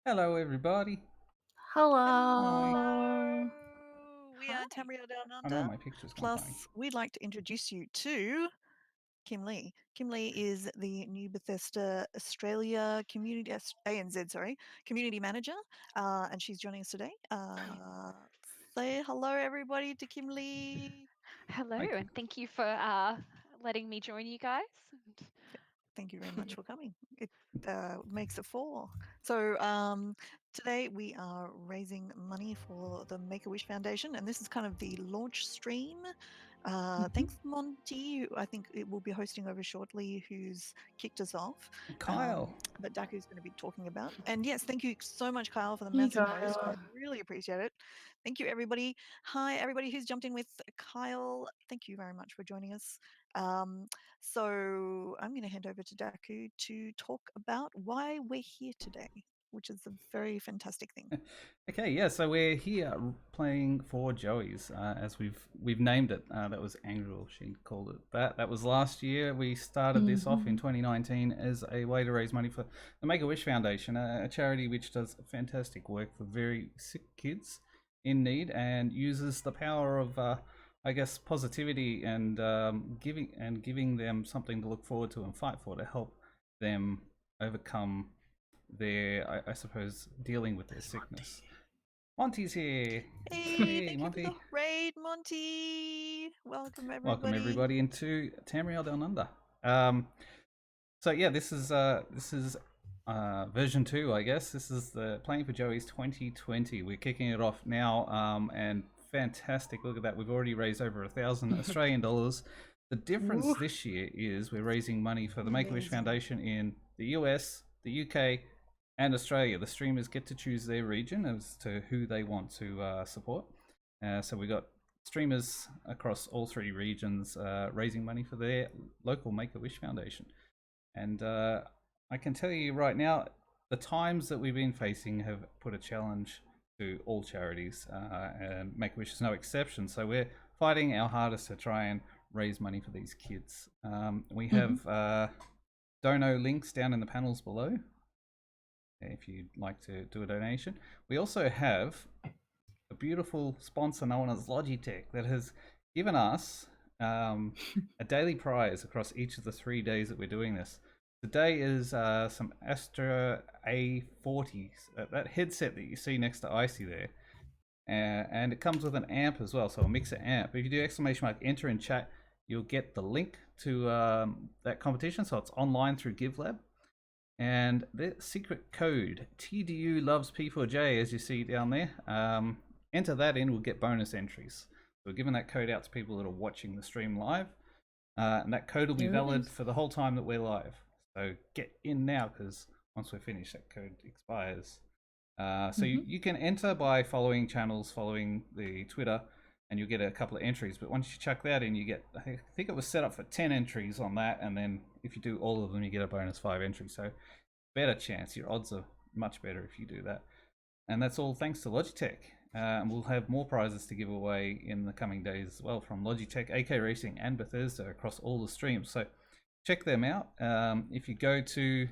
Hello, everybody. Hi. Hello. Hello, we are Hi. Tamriel I know Downunder. my picture's not going. Plus, we'd like to introduce you to KimLee. KimLee is the new Bethesda Australia community ANZ, sorry, community manager, and she's joining us today. Say hello, everybody, to KimLee. Hello, Hi. and thank you for letting me join you guys. Thank you very much for coming. It makes it 4. So today we are raising money for the Make-A-Wish Foundation, and this is kind of the launch stream. Thanks, Monty, who I think it will be hosting over shortly, who's kicked us off. Kyle. But Daku's going to be talking about. And yes, thank you so much, Kyle, for the Hey, massive host. I Kyle. really appreciate it. Thank you, everybody. Hi, everybody who's jumped in with Kyle. Thank you very much for joining us. So I'm going to hand over to Daku to talk about why we're here today, which is a very fantastic thing. Okay, yeah. So we're here playing for Joey's, as we've named it. That was Angel. She called it that. That was last year. We started this off in 2019 as a way to raise money for the Make-A-Wish Foundation, a charity which does fantastic work for very sick kids in need and uses the power of I guess positivity and giving them something to look forward to and fight for to help them overcome their I suppose dealing with their sickness. Monty's here. Hey, thank Monty. you for the raid, Monty. Welcome, everybody. Welcome everybody into Tamriel Downunder. So yeah, this is version 2, I guess. This is the Playing for Joey's 2020. We're kicking it off now, and fantastic. Look at that. We've already raised over 1,000 Australian dollars. The difference this year is we're raising money for the Make-A-Wish Foundation in the US, the UK, and Australia. The streamers get to choose their region as to who they want to support. So we got streamers across all 3 regions raising money for their local Make-A-Wish Foundation. And I can tell you right now, the times that we've been facing have put a challenge to all charities, and Make-A-Wish is no exception. So we're fighting our hardest to try and raise money for these kids. We have dono links down in the panels below if you'd like to do a donation. We also have a beautiful sponsor known as Logitech that has given us a daily prize across each of the 3 days that we're doing this. Today is some Astra A40s, that headset that you see next to Icy there. And it comes with an amp as well, so a mixer amp. If you do ! enter in chat, you'll get the link to that competition. So it's online through GiveLab. And the secret code, TDU loves P4J, as you see down there. Enter that in, we'll get bonus entries. We're giving that code out to people that are watching the stream live. And that code will be valid for the whole time that we're live. So get in now, because once we're finished, that code expires. So you can enter by following channels, following the Twitter, and you'll get a couple of entries. But once you chuck that in, you get, I think it was set up for 10 entries on that, and then if you do all of them, you get a bonus 5 entries. So better chance. Your odds are much better if you do that. And that's all thanks to Logitech. And we'll have more prizes to give away in the coming days as well from Logitech, AK Racing, and Bethesda across all the streams. So check them out. If you go to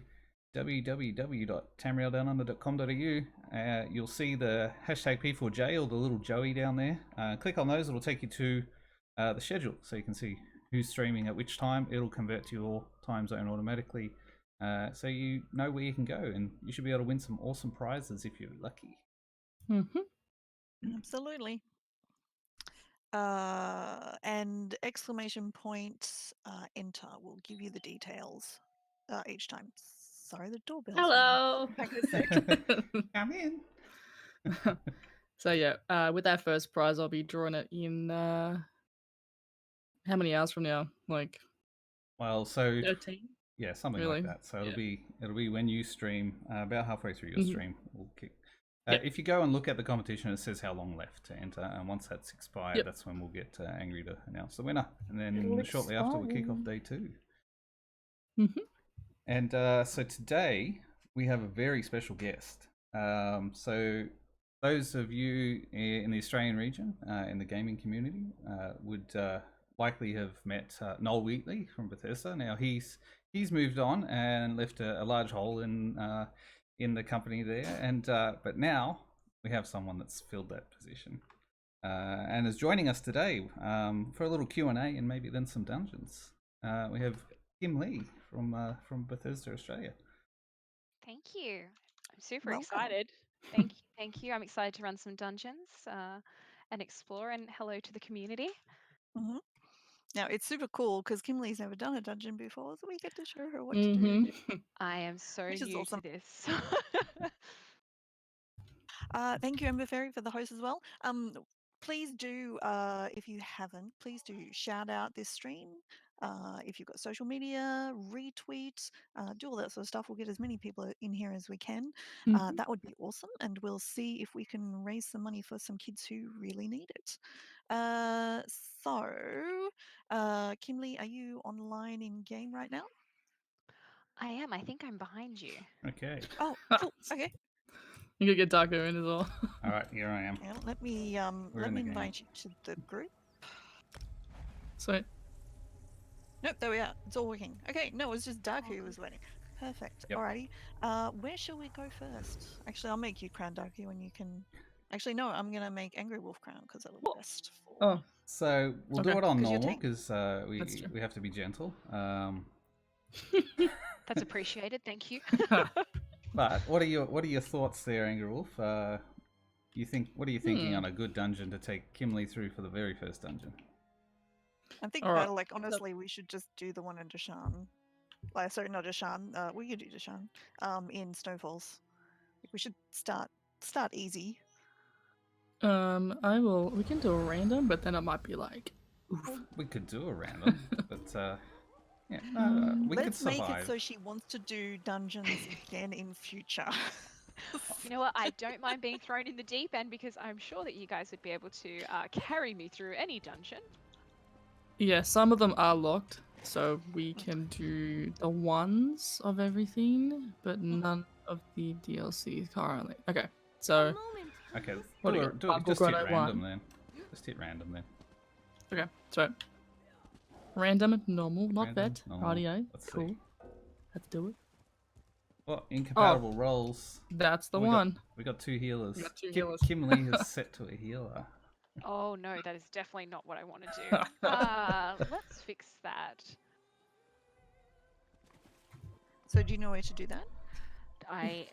www.tamrieldownunder.com.au, you'll see the hashtag P4J or the little Joey down there. Click on those, it'll take you to the schedule so you can see who's streaming at which time. It'll convert to your time zone automatically, so you know where you can go, and you should be able to win some awesome prizes if you're lucky. Absolutely. And exclamation point enter will give you the details each time. Sorry, the doorbell's Hello. Back a sec. Come in. So yeah, with that first prize, I'll be drawing it in how many hours from now? Like, well, so 13. Yeah, something Really? like that. So it'll be when you stream, about halfway through your stream. We'll kick. Yep. If you go and look at the competition, it says how long left to enter, and once that's expired, that's when we'll get Angry to announce the winner, and then shortly after we kick off day 2. And so today we have a very special guest. So those of you in the Australian region, in the gaming community, would likely have met Noel Wheatley from Bethesda. Now he's moved on and left a large hole in in the company there, and but now we have someone that's filled that position and is joining us today for a little Q&A and maybe then some dungeons. We have KimLee from Bethesda, Australia. Thank you. I'm super Welcome. excited. Thank you. Thank you. I'm excited to run some dungeons and explore. And hello to the community. Hmm. Now it's super cool because KimLee's never done a dungeon before, so we get to show her what to do, I am so which is new awesome. to this. Thank you, Ember Fairy, for the host as well. Please do, if you haven't, please do shout out this stream. If you've got social media, retweet, do all that sort of stuff. We'll get as many people in here as we can. That would be awesome, and we'll see if we can raise some money for some kids who really need it. KimLee, are you online in game right now? I am. I think I'm behind you. Okay. Oh, cool. Okay. You could get Daku in as well. All right, here I am. Yeah, let me We're in the game. invite you to the group. Sweet. Nope, there we are. It's all working. Okay, no, it's just Daku who was waiting. Perfect. Yep. Alrighty. Where shall we go first? Actually, I'll make you crown Daku and you can. Actually, no, I'm gonna make Angry Wolf crown because that'll be best for. Oh, So we'll do Okay. it on 'Cause you're normal tank. because That's true. we have to be gentle. That's appreciated. Thank you. But what are your thoughts there, Angry Wolf? What are you thinking on a good dungeon to take KimLee through for the very first dungeon? I think Alright. like honestly, we should just do the one in Deshan. Like, sorry, not Deshan. We could do Deshan. In Snowfalls. Like, we should start easy. We can do a random, but then it might be like, oof. We could do a random, but yeah, we could Let's make survive. it so she wants to do dungeons again in future. You know what? I don't mind being thrown in the deep end because I'm sure that you guys would be able to carry me through any dungeon. Yeah, some of them are locked, so we can do the ones of everything, but none of the DLCs currently. Okay, so Okay, What do we do got? it. Just hit Grotto random one. then. Just hit random then. okay, so random, normal, not Random, vet, normal. radio, Let's see. cool. Let's do it. Well, incompatible roles. That's the Oh, one. We got two healers. We got two healers. KimLee has set to a healer. Oh no, that is definitely not what I want to do. Let's fix that. So do you know where to do that? I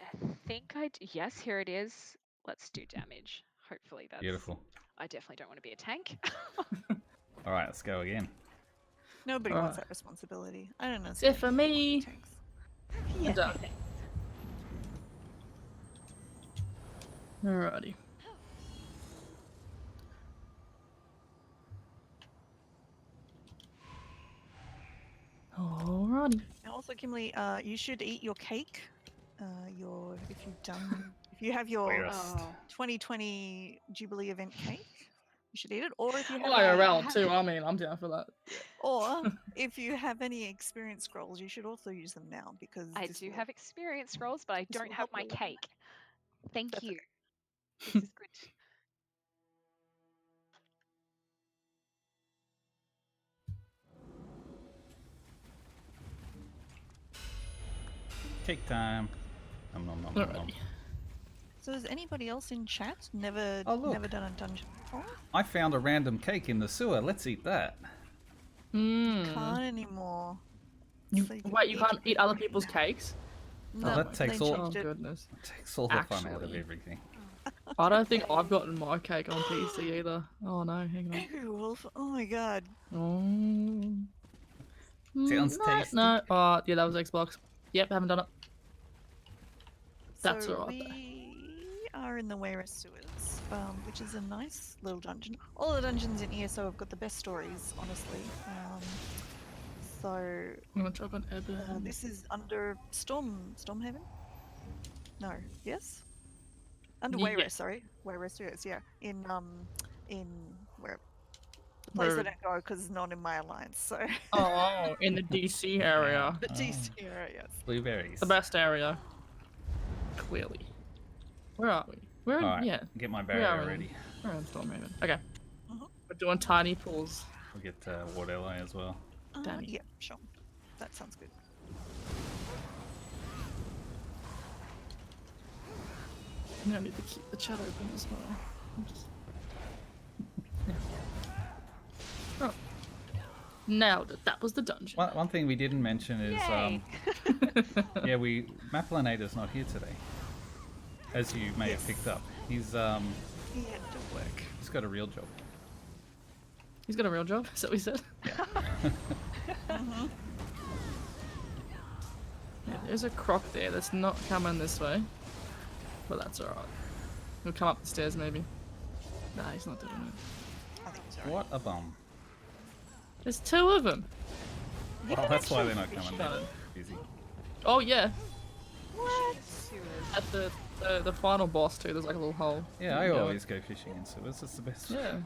think yes, here it is. Let's do damage. Hopefully that's Beautiful. I definitely don't want to be a tank. All right, let's go again. Nobody Alright. wants that responsibility. I don't know. It's it for me. Yeah, done. thanks. Alrighty. Alrighty. And also, KimLee, you should eat your cake. If you have your Whereas- Oh. 2020 Jubilee event cake, you should eat it. Or if you have, IRL too. I mean, I'm down for that. or if you have any experience scrolls, you should also use them now because I this do will- have experience scrolls, but I this don't will have help my you. cake. Thank That's you. okay. This is good. Cake time. Nom, nom, nom, nom, nom. Alrighty. So has anybody else in chat never Oh, look. never done a dungeon before? I found a random cake in the sewer. Let's eat that. Can't anymore. So you can Wait, you eat can't your eat other people's cakes? No, that takes they all- Oh changed it. goodness. It takes all the fun out of Actually. everything. I don't think I've gotten my cake on PC either. Oh no, hang on. Angry Wolf. Oh my god. Oh. Sounds no, tasty. No. Oh, yeah, that was Xbox. Yep, haven't done it. That's So alright. we are in the Wayrest Sewers, which is a nice little dungeon. All the dungeons in ESO have got the best stories, honestly. So I'm gonna drop an Eben. this is under Stormhaven? No. Yes? Under Yeah. Wayrest, sorry. Wayrest Sewers, yeah. In where the place I Where- don't go because it's not in my alliance. So Oh, in the DC area. the Oh. DC area, yes. Blueberries. The best area. Clearly. Where are we? We're in, All right, yeah. get my We barrier are in- ready. We're in Stormhaven. Okay. Mhm. We're doing tiny pools. We'll get Ward Ally as well. Danny. Yeah, sure. That sounds good. I need to keep the chat open as well. Oops. Yeah. Oh. Nailed it. That was the dungeon. One thing we didn't mention is, Yay! yeah, mAplinator's not here today, as you may have picked up. He had to work. He's got a real job. He's got a real job, is that what we said? Yeah, there's a croc there that's not coming this way. But that's alright. He'll come up the stairs maybe. Nah, he's not doing it. I think he's alright. What a bum. There's two of them. Well, that's why they're not coming. fish They're on it. busy. Oh yeah, What? at the final boss too. There's like a little hole. Yeah, I You can go always go fishing in sewers. It's the best. in. Yeah.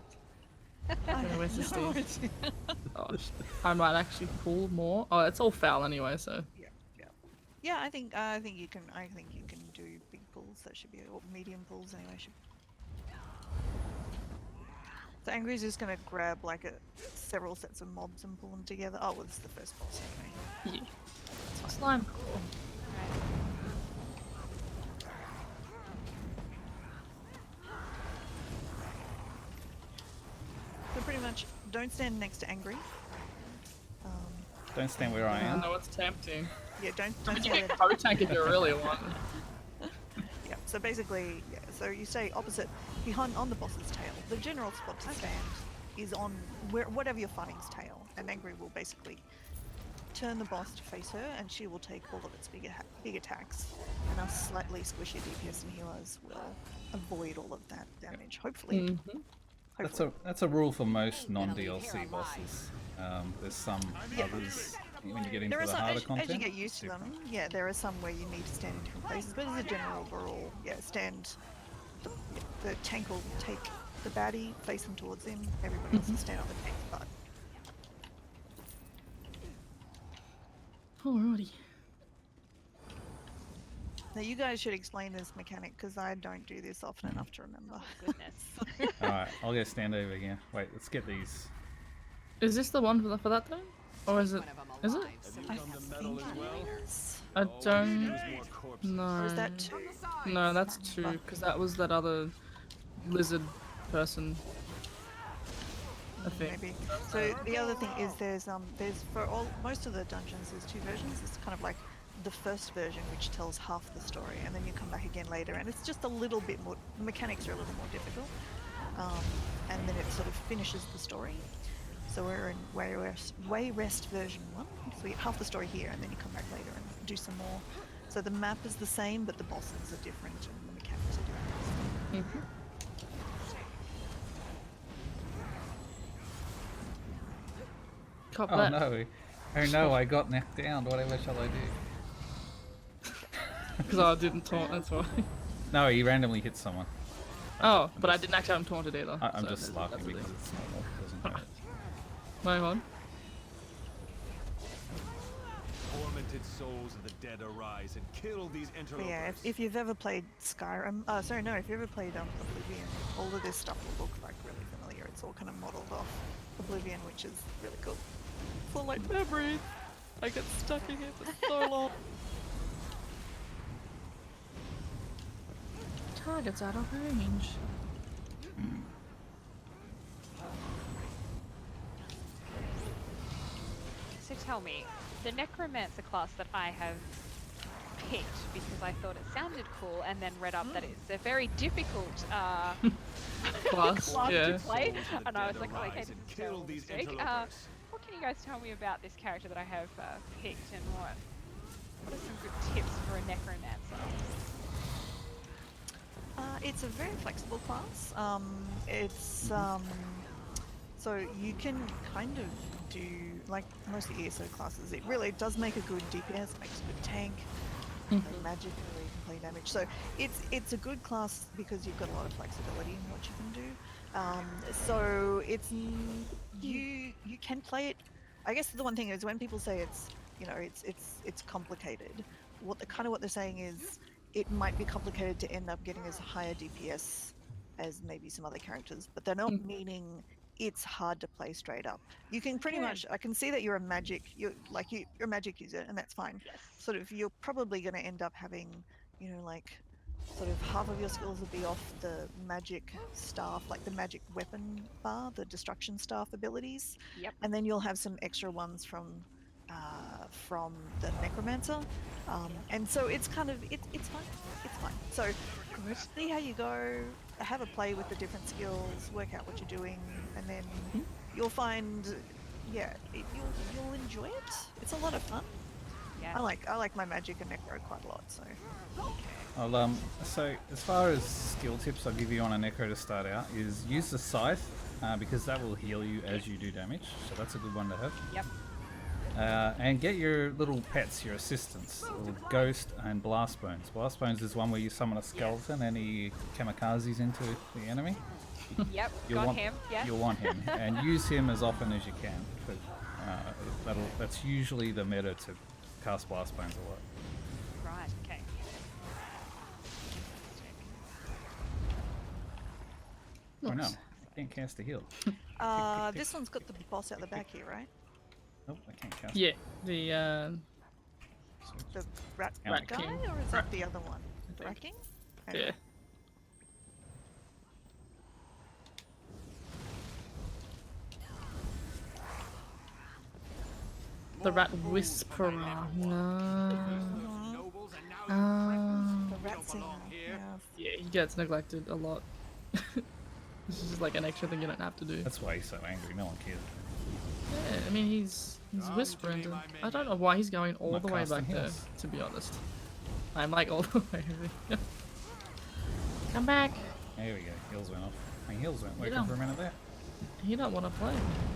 I Where's the have no Steve? idea. Oh, I might actually pull more. Oh, it's all foul anyway, so. Yeah, I think you can do big pulls. That should be, or medium pulls anyway. So Angry's just gonna grab like several sets of mobs and pull them together. Oh, well, this is the first boss anyway. Yeah. Slime claw. So pretty much, don't stand next to Angry. Don't stand where I I am. know it's tempting. Yeah, don't You stand get there. coat tank if you really want. Yeah, so basically, yeah, so you stay opposite, behind on the boss's tail. The general spot to stand is on whatever you're fighting's tail, and Angry will basically turn the boss to face her, and she will take all of its big attacks, and our slightly squishy DPS and healers will avoid all of that damage, hopefully. Mm-hmm. That's a rule for most non-DLC bosses. There's some others when you get into There are the some, harder as content. you get used to them, yeah, there are some where you need to stand in different places, but as a general rule, yeah, the tank will take the baddie, face them towards him, everybody else will stand on the tank's butt. Alrighty. Now you guys should explain this mechanic, because I don't do this often enough to remember. Goodness. Alright, I'll go stand over here. Wait, let's get these. Is this the one for that though? Or is it? Is it? I think it is. I don't know. Or is that two? No, that's two, because that was that other lizard person. I think. Maybe. So the other thing is there's for most of the dungeons there's two versions. It's kind of like the first version, which tells half the story, and then you come back again later, and it's just a little bit more. The mechanics are a little more difficult, and then it sort of finishes the story. So we're in Way Rest version 1. So we get half the story here, and then you come back later and do some more. So the map is the same, but the bosses are different, and the mechanics are different. Mm-hmm. Cop Oh that. no! Oh no! I got knocked down. Whatever shall I do? Because I didn't taunt, that's why. No, he randomly hit someone. Oh, but I didn't actually have him taunted either. I'm so just laughing that's the because thing. it's normal. It doesn't hurt. Move on. Tormented souls of the dead arise and kill these But interlopers. yeah, if you've ever played Skyrim, if you ever played Oblivion, all of this stuff will look like really familiar. It's all kind of modelled off Oblivion, which is really cool. It's all like memory. I get stuck in here for so long. Target's out of range. So tell me, the Necromancer class that I have picked because I thought it sounded cool, and then read up that it's a very difficult Class, yeah. to play, Souls of the and I was dead like, oh, okay, arise this and is a kill terrible these mistake. interlopers. What can you guys tell me about this character that I have picked, and what are some good tips for a Necromancer? It's a very flexible class. So you can kind of do, like most of the ESO classes, it really does make a good DPS, makes a good tank, play magic, really can play damage. So it's a good class because you've got a lot of flexibility in what you can do. So it's you can play it. I guess the one thing is when people say it's complicated, what they're saying is it might be complicated to end up getting as high a DPS as maybe some other characters, but they're not meaning it's hard to play straight up. You can pretty much, I can see that you're a magic user, and that's fine. Yes. Sort of, you're probably going to end up having, like sort of half of your skills will be off the magic staff, like the magic weapon bar, the destruction staff abilities. Yep. And then you'll have some extra ones from the necromancer. And so it's kind of it's fun. It's fun. So see how you go, have a play with the different skills, work out what you're doing, and then you'll find, yeah, you'll enjoy it. It's a lot of fun. Yeah. I like my magic and necro quite a lot. So So as far as skill tips I'll give you on a necro to start out is use the scythe because that will heal you as you do damage. So that's a good one to have. Yep. And get your little pets, your assistants, little Ghost and Blast Bones. Blast Bones is one where you summon a skeleton and he kamikazes into the enemy. Yep. You'll want him. Yeah. You'll want him, and use him as often as you can. But that's usually the meta to cast Blast Bones a lot. Right. Okay. Oh no, Nice. I can't cast a heal. this one's got the boss out the back here, right? Nope, I can't cast. Yeah, the The rat Rat guy, King. or is Rat- that the other one? think. Rat King? Okay. yeah. The rat whisperer. No. Nobles and now The rat singer. here. Yeah. Yeah, he gets neglected a lot. This is just like an extra thing you don't have to do. That's why he's so angry. No one cares. Yeah, I mean he's whispering. And I don't know why he's going all Not the way casting back there. heals. To be honest, I'm like all the way. Come back. There we go. Heals went off. My heals weren't You working don't- for a minute there. You don't want to play.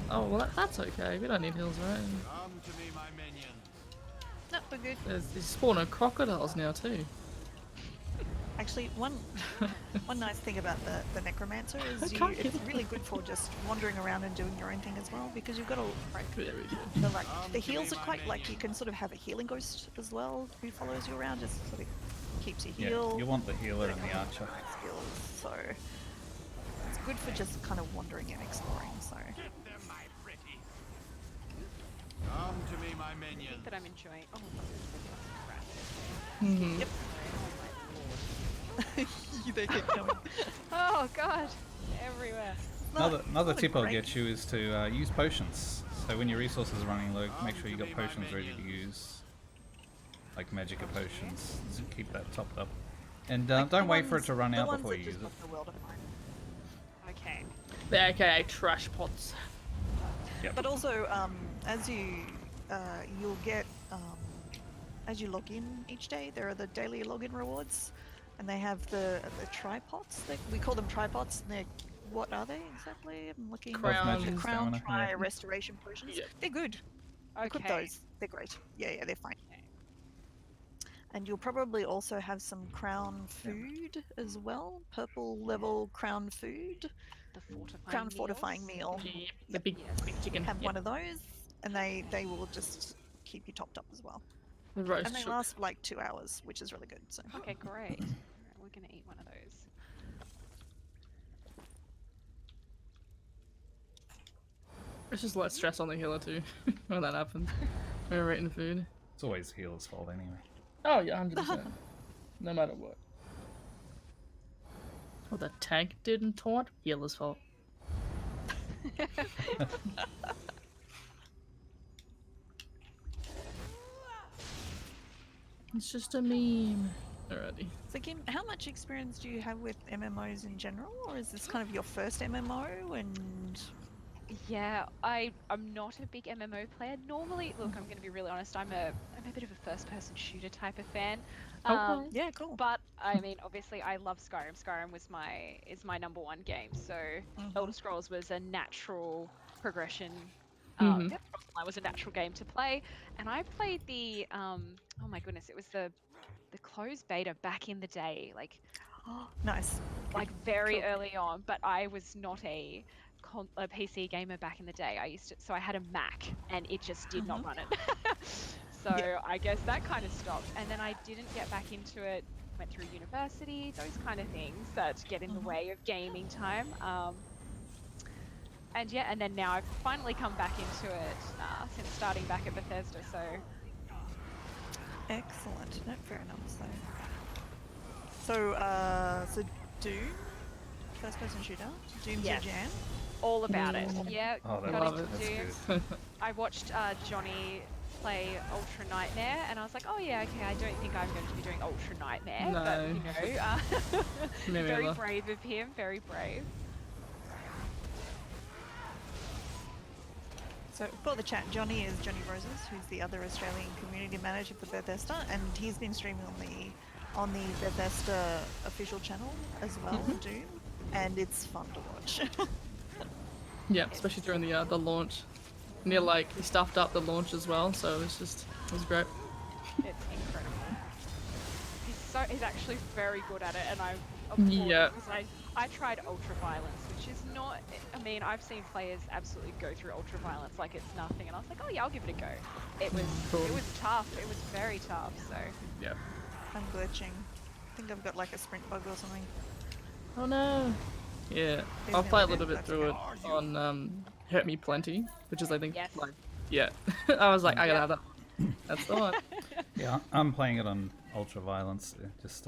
Oh well, that's okay. We don't need heals, right? Come to me, my minion. No, we're good. There's spawning crocodiles now too. Actually, one nice thing about the necromancer I is can't it's get it. really good for just wandering around and doing your own thing as well, because you've got to like Very good. the heals are quite like you can sort of have a healing ghost as well who follows you around, just sort of keeps you Yeah, healed. you want the healer and the archer. Skills, so it's good for just kind of wandering and exploring. So Get them, my pretty. Come to me, my I minion. think that I'm enjoying. Oh, rats. Mhm. Yep. they keep coming. Oh God, everywhere. Another not a tip I'll great- get you is to use potions. So when your resources are running low, make sure you got potions ready to use, like magica potions. So keep that topped up, and Like don't the wait for it ones- to run the out ones before that you just use it. look the world of mine. Okay. They're AKA trash pots. Yep. But also, as you'll get as you log in each day, there are the daily login rewards, and they have the tripods. We call them tripods. And they're what are they exactly? I'm looking. Crown. Magic The crown stamina, tri yeah. restoration potions. Yeah. They're good. Okay. Equip those. They're great. Yeah, they're fine. Okay. And you'll probably also have some crown food as well. Purple level crown food. The fortifying Crown meals. fortifying meal. The Yep. big, Yes. big chicken. Have Yep. one of those, and they will just keep you topped up as well. The roast And they chook. last like 2 hours, which is really good. So Okay, great. Alright, we're gonna eat one of those. It's just less stress on the healer too when that happens. When we're eating food. It's always the healer's fault anyway. Oh yeah, 100%. No matter what. Oh, the tank didn't taunt. Healer's fault. It's just a meme. Alrighty. So Kim, how much experience do you have with MMOs in general, or is this kind of your first MMO? And Yeah, I'm not a big MMO player. Normally, look, I'm going to be really honest. I'm a bit of a first-person shooter type of fan. Okay. yeah, cool. But I mean, obviously, I love Skyrim. Skyrim was is my number one game. So Elder Scrolls was a natural progression. Mhm. Death Scrolls Online was a natural game to play, and I played the oh my goodness, it was the closed beta back in the day, like Nice. very Cool. early on. But I was not a PC gamer back in the day. So I had a Mac, and it just did not run it. So Yeah. I guess that kind of stopped, and then I didn't get back into it. Went through university, those kind of things that get in the way of gaming time. And yeah, and then now I've finally come back into it since starting back at Bethesda. So Excellent. No, fair enough. So So Doom, first-person shooter. Doom's your Yes. jam. All about it. Mm. Yeah, Oh, that got love into it. Doom. I watched Johnny play Ultra Nightmare, and I was like, oh yeah, okay, I don't think I'm going to be doing Ultra Nightmare, but No. you know, Me very neither. brave of him, very brave. So for the chat, Johnny is Johnny Roses, who's the other Australian community manager for Bethesda, and he's been streaming on the Bethesda official channel as well, Doom, and it's fun to watch. Yeah, especially during the launch. And he stuffed up the launch as well, so it was great. It's incredible. He's actually very good at it, and I applaud him, Yeah. because I tried Ultra Violence, which is not. I mean, I've seen players absolutely go through Ultra Violence like it's nothing, and I was like, oh yeah, I'll give it a go. It was tough. It was very tough. So Yeah. I'm glitching. I think I've got like a sprint bug or something. Oh no. Yeah, He's I'll play a gonna little do bit through it on Hurt Me Plenty, which is I think Yes. like yeah. I was like, I gotta Yeah. have that. That's the one. Yeah, I'm playing it on Ultra Violence. Just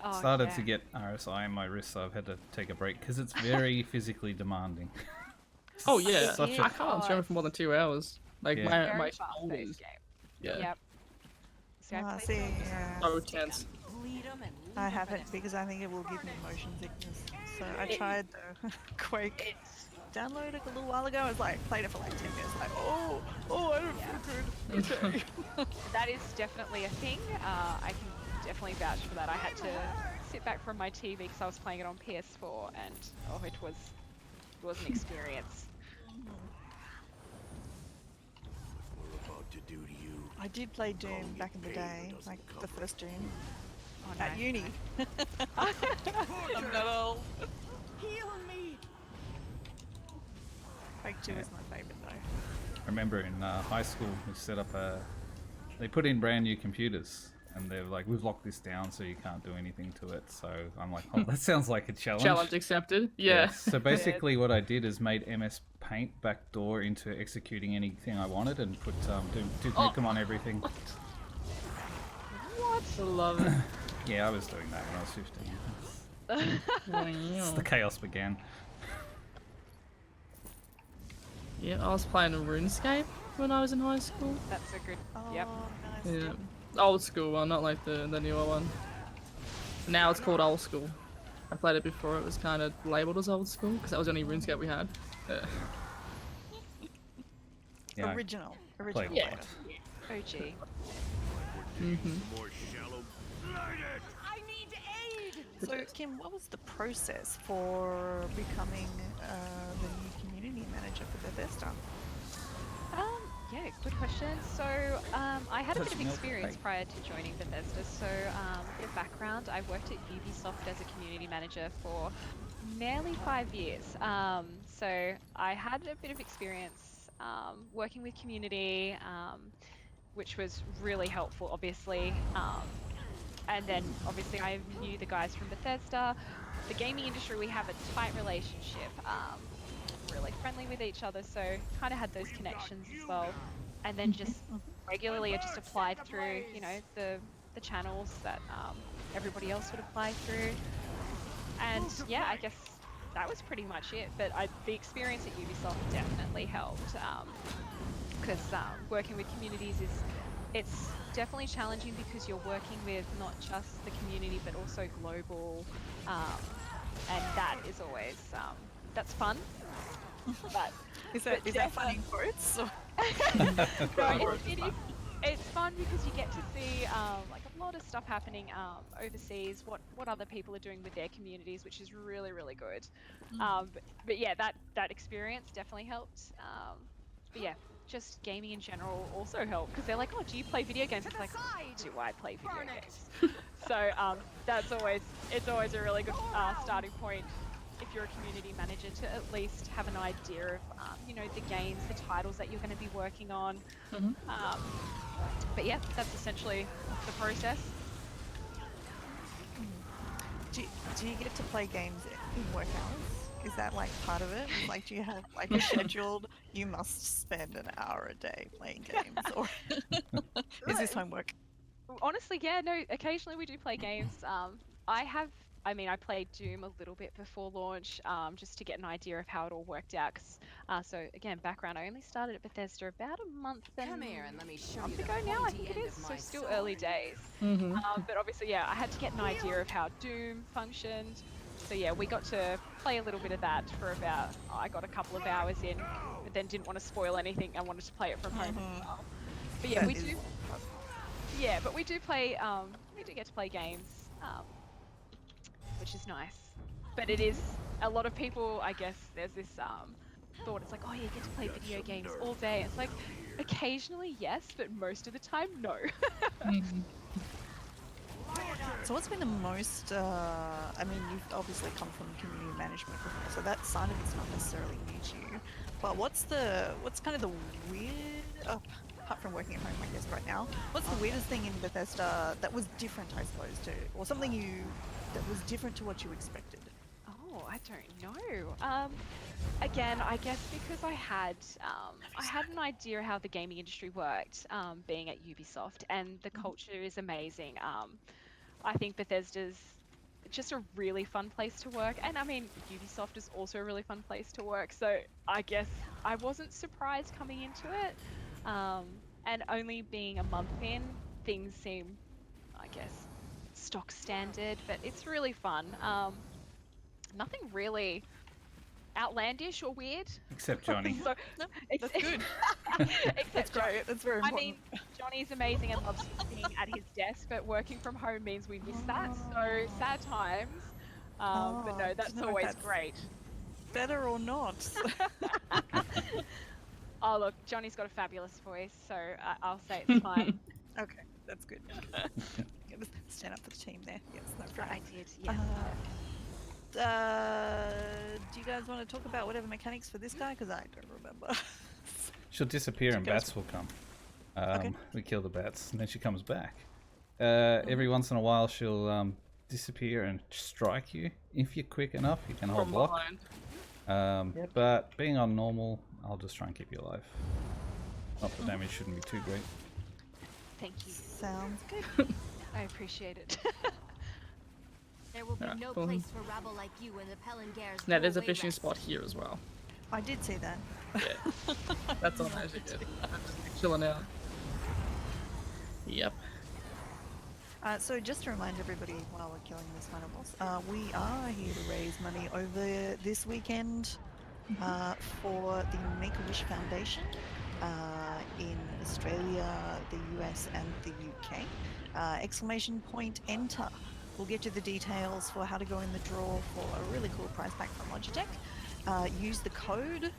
Oh, started yeah. to get RSI in my wrist, so I've had to take a break because it's very physically demanding. Oh yeah, Such a- I can't stream it for more than 2 hours. Like Yeah. my very fast-paced shoulders. game. Yeah. Yep. See, I played See, it on- yeah. So tense. I haven't because I think it will give me motion sickness. So I tried the Quake. Downloaded it a little while ago. I was like, played it for like 10 minutes. Like, oh, I don't feel good. Okay. That is definitely a thing. I can definitely vouch for that. I had to sit back from my TV because I was playing it on PS4, and oh, it was an experience. We're about to do to you. I did play Doom back in the day, like the first Doom Oh, at nice. uni. I'm not old. Heal me. Quake 2 is my favorite though. I remember in high school we set up they put in brand new computers and they're like, we've locked this down so you can't do anything to it. So I'm like, oh, that sounds like a challenge. Challenge accepted. Yeah. So basically what I did is made MS Paint backdoor into executing anything I wanted and put Duke Nukem on everything. What? I love it. Yeah, I was doing that when I was 15. It's the chaos began. Yeah, I was playing RuneScape when I was in high school. That's a good. Oh, Yep. nice. Yeah, old school one, not like the newer one. Now it's called old school. I played it before it was kind of labelled as old school because that was the only RuneScape we had. Yeah. Yeah, Original. I Original. played a lot. OG. More shallow. Light it. I need aid! So, Kim, what was the process for becoming the new community manager for Bethesda? Yeah, good question. So, I had a bit Touch of milk, experience right. prior to joining Bethesda. So, for background, I worked at Ubisoft as a community manager for nearly 5 years. So, I had a bit of experience working with community, which was really helpful, obviously. And then, obviously, I knew the guys from Bethesda. The gaming industry, we have a tight relationship. Really friendly with each other, so kind of had those connections as well. And then just regularly I just applied through, you know, the channels that everybody else would apply through. And yeah, I guess that was pretty much it. But the experience at Ubisoft definitely helped, because working with communities it's definitely challenging because you're working with not just the community but also global, and that is always that's fun. But Is that fun in quotes? Or? no, it's fun because you get to see like a lot of stuff happening overseas, what other people are doing with their communities, which is really, really good. But yeah, that experience definitely helped. But yeah, just gaming in general also helped because they're like, oh, do you play video games? It's like, do I play video games? So it's always a really good starting point if you're a community manager to at least have an idea of you know, the games, the titles that you're going to be working on. But yeah, that's essentially the process. Do you get to play games in work hours? Is that like part of it? Like, do you have like a scheduled, you must spend an hour a day playing games, or is this homework? Honestly, yeah, no, occasionally we do play games. I played Doom a little bit before launch, just to get an idea of how it all worked out. So again, background, I only started at Bethesda about a month Come here and let me show you month the ago now, I pointy think it end is. of So my still sword. early days. Mm-hmm. But obviously, yeah, I had to get an idea of how Doom functioned. So yeah, we got to play a little bit of that for about, I got a couple of hours in, but then didn't want to spoil anything. I wanted to play it from home as well. But yeah, That we is do. fun. Yeah, but we do play. We do get to play games, which is nice. But it is a lot of people. I guess there's this thought. It's like, oh, yeah, you get to play video games all day. It's like, occasionally yes, but most of the time no. Mm-hmm. So what's been the most, I mean, you've obviously come from community management before, so that side of it's not necessarily new to you, but what's kind of the weird, apart from working at home, I guess, right now, what's the weirdest thing in Bethesda that was different, I suppose, or something that was different to what you expected? Oh, I don't know. Again, I guess because I had an idea how the gaming industry worked, being at Ubisoft, and the culture is amazing. I think Bethesda's just a really fun place to work, and I mean, Ubisoft is also a really fun place to work. So I guess I wasn't surprised coming into it, and only being a month in, things seem, I guess, stock standard, but it's really fun. Nothing really outlandish or weird. Except Johnny. So, No, ex- that's good. except That's Johnny. great. That's very I important. mean, Johnny's amazing and loves being at his desk, but working from home means we miss that. So sad times. But no, do that's you know if always that's great. better or not? Oh look, Johnny's got a fabulous voice, so I'll say it's fine. Okay, that's good. Gotta stand up for the team there. Yes, no I problem. did, yeah. Do you guys want to talk about whatever mechanics for this guy? Because I don't remember. She'll disappear and Okay. bats will come. Okay. We kill the bats and then she comes back. Every once in a while she'll disappear and strike you. If you're quick enough, you can hold From block. behind. But being on normal, I'll just try and keep you alive. Not the damage shouldn't be too great. Thank you. Sounds good. I appreciate it. There will be Yeah, no cool. place for rabble like you in the Pellingare's Now there's a throwaway fishing rest. spot here as well. I did see that. Yeah. That's all I should get. Chilling out. Yep. So just to remind everybody while we're killing this final boss, we are here to raise money over this weekend for the Make-A-Wish Foundation in Australia, the US and the UK. Exclamation point enter. We'll get you the details for how to go in the draw for a really cool prize pack from Logitech. Use the code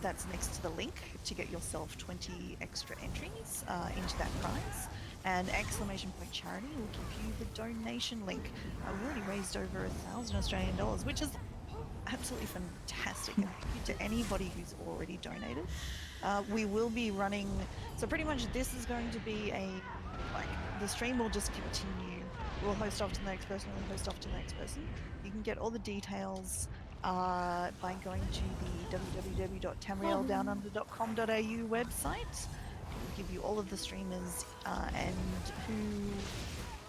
that's next to the link to get yourself 20 extra entries into that prize. And exclamation point charity will give you the donation link. We've already raised over 1,000 Australian dollars, which is absolutely fantastic. And thank you to anybody who's already donated. We will be running, so pretty much this is going to be the stream will just continue. We'll host off to the next person, we'll host off to the next person. You can get all the details by going to the www.tamrieldownunder.com.au website. We'll give you all of the streamers and who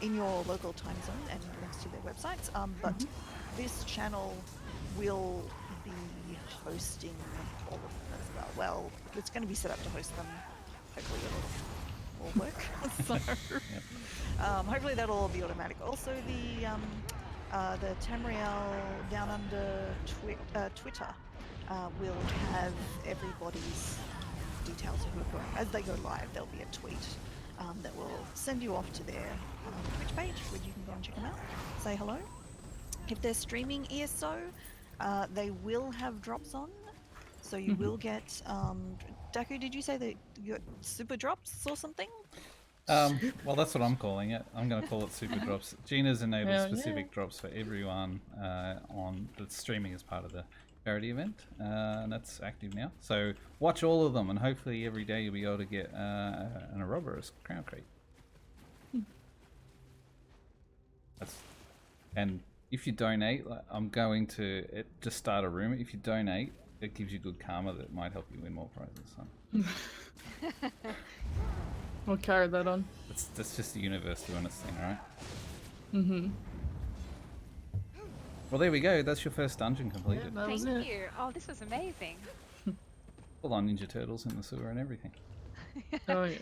in your local time zone and links to their websites. But this channel will be hosting all of them as well. Well, it's going to be set up to host them. Hopefully it'll all work. So hopefully that'll all be automatic. Also the Tamriel Downunder Twitter will have everybody's details of who are going. As they go live, there'll be a tweet that will send you off to their Twitch page where you can go and check them out, say hello. If they're streaming ESO, they will have drops on, so you will get. Daku, did you say that you got super drops or something? Well, that's what I'm calling it. I'm going to call it super drops. Gina's enabled Hell specific yeah. drops for everyone on that's streaming as part of the charity event, and that's active now. So watch all of them, and hopefully every day you'll be able to get an Ouroboros crown crate. And if you donate, I'm going to just start a rumor. If you donate, it gives you good karma that might help you win more prizes. So. We'll carry that on. That's just the universe doing its thing, right? Well, there we go. That's your first dungeon Yeah, completed. that was Thank it. you. Oh, this was amazing. Full on Ninja Turtles in the sewer and everything. Oh yeah.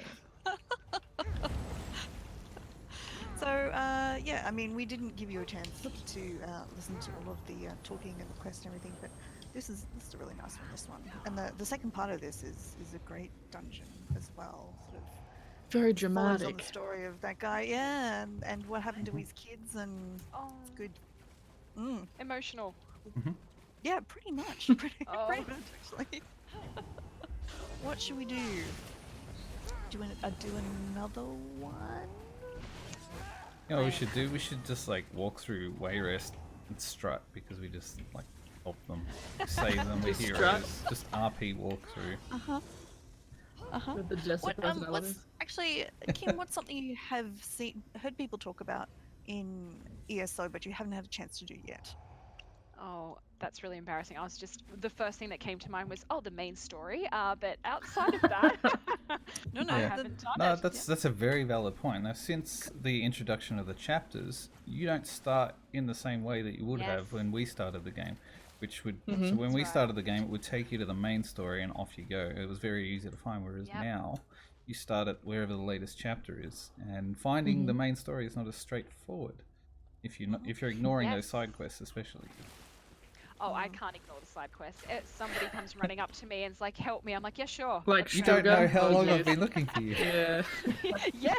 So, yeah, I mean, we didn't give you a chance to listen to all of the talking and the quest and everything, but this is a really nice one, this one. And the second part of this is a great dungeon as well. Sort of Very follows on the dramatic. story of that guy, yeah, and what happened to his kids, and Oh, it's good. Mm. emotional. Yeah, pretty much. Pretty much, actually. What should we do? Do you want to do another one? You know what we should do? We should just like walk through Wayrest and strut because we just like help them, save them, we're Just heroes. strut? Just RP walk through. With the Jessica What, personalities. what's actually, Kim? What's something you have heard people talk about in ESO, but you haven't had a chance to do yet? Oh, that's really embarrassing. I was just the first thing that came to mind was the main story. But outside of that, No, I Yeah. haven't done No, it. that's a very valid point. Now, since the introduction of the chapters, you don't start in the same way that you would have Yes. when we started the game, which would so Mhm. when we That's right. started the game, it would take you to the main story and off you go. It was very easy to find. Whereas Yep. now, you start at wherever the latest chapter is, and finding the main story is not as straightforward. If you're ignoring those Yes. side quests, especially. Oh, I can't ignore the side quest. Somebody comes running up to me and is like, "Help me!" I'm like, "Yeah, sure." Like let's You go." don't know how Oh, long jeez. I've been looking for you. Yeah. Yeah,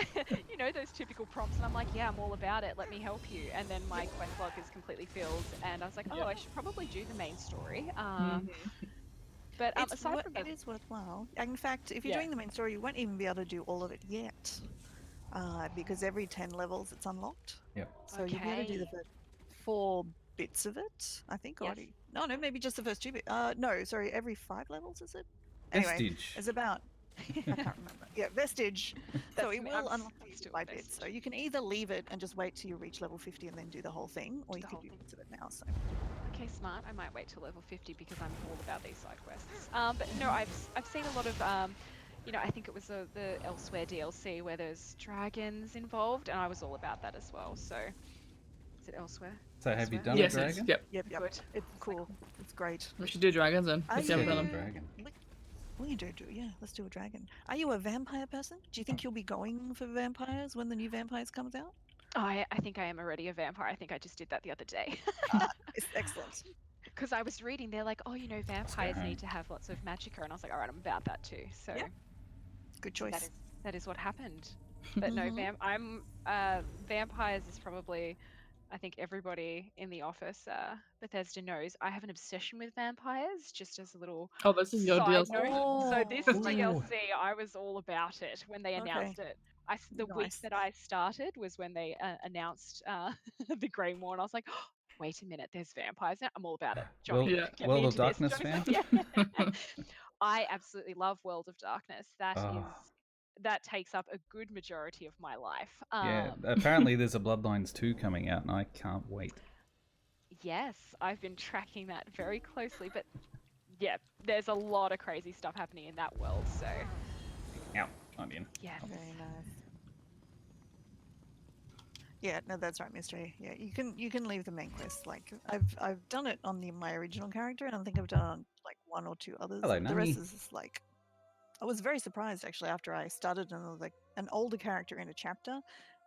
you know those typical prompts, and I'm like, "Yeah, I'm all about it. Let me help you." And then my quest log is completely filled, and I was like, "Oh, I should probably do the main story." But aside from It that, is worthwhile. In fact, if you're Yeah. doing the main story, you won't even be able to do all of it yet, because every 10 levels it's unlocked. Yep. So you'll be able to do the Okay. first 4 bits of it, I think. Yes. Already. No, maybe just the first 2 bits. No, sorry, every 5 levels is it? Anyway, Vestige. it's about. I can't remember. Yeah, Vestige. So That's it me. will I'm unlock these still by bits. So Vestige. you can either leave it and just wait till you reach level 50 and then do the whole thing, or Do you the can whole do thing. bits of it now. So Okay, smart. I might wait till level 50 because I'm all about these side quests. But no, I've seen a lot of I think it was the Elsewhere DLC where there's dragons involved, and I was all about that as well. So, is it Elsewhere? So have you Elsewhere? done Yes, a yes. dragon? Yep. yep. Good. It's cool. It's great. We should do dragons then. Are If you haven't you- done them. Dragon. We do. Yeah, let's do a dragon. Are you a vampire person? Do you think you'll be going for vampires when the new vampires comes out? I think I am already a vampire. I think I just did that the other day. It's excellent. Because I was reading, they're like, "Oh, vampires home. need to have lots of magicka," and I was like, "All right, I'm about that too." So, Yeah. Good so choice. that is what happened. But no, Mhm. vampires is probably, I think everybody in the office, Bethesda knows, I have an obsession with vampires. Just as a little Oh, this is your side DLC. note. So this Oh, DLC, I was all about it when they Okay. announced it. The week Nice. that I started was when they announced the Grey Moor, and I was like, "Wait a minute, there's vampires now. I'm all about it." Johnny, Yeah. get me World of into this. Darkness Johnny's fan? like, "Yeah." I absolutely love World of Darkness. Ah. That takes up a good majority of my life. Yeah, apparently there's a Bloodlines 2 coming out, and I can't wait. Yes, I've been tracking that very closely, but yeah, there's a lot of crazy stuff happening in that world. So Out, I'm in. yes, Very nice. Yeah, no, that's right, Mystery. Yeah, you can leave the main quest. Like I've done it on my original character, and I think I've done it on like 1 or 2 others. Hello, The rest Nani. is just like I was very surprised actually after I started and like an older character in a chapter.